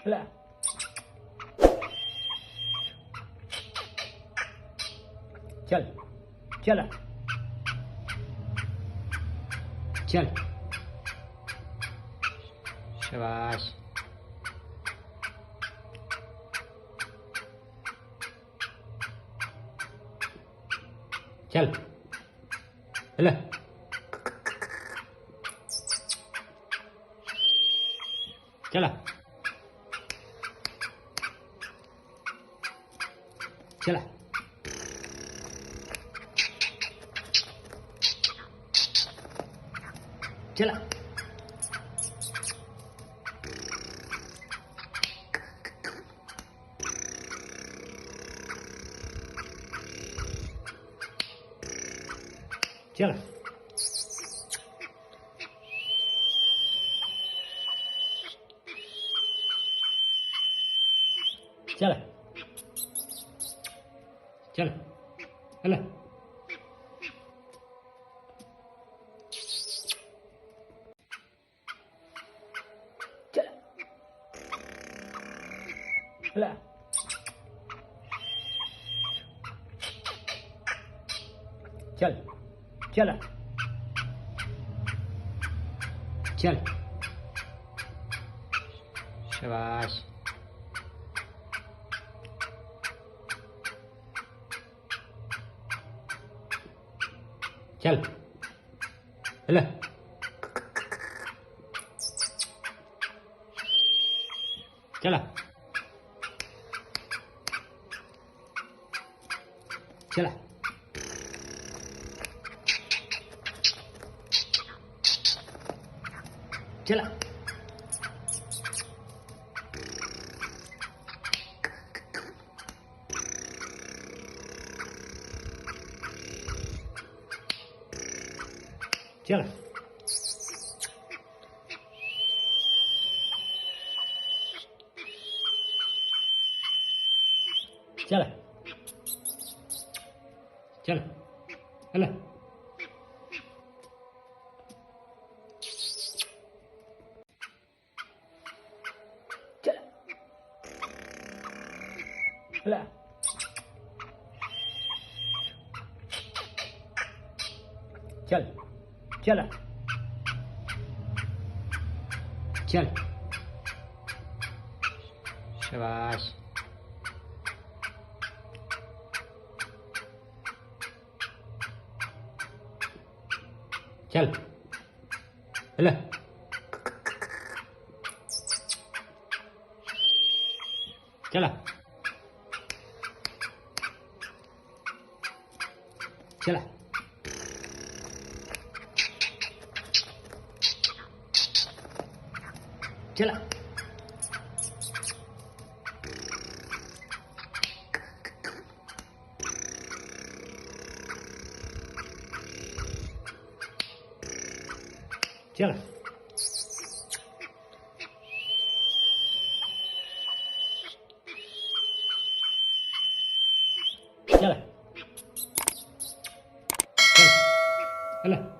चला चल चला चल शाबाश चल चला चला चला चला चला चला चला चला चला चल चला चल शाबाश चल चला चला चला चला चला चला चला चला चला चल चला चल शाबाश चल चला चला चला चला चला चला चला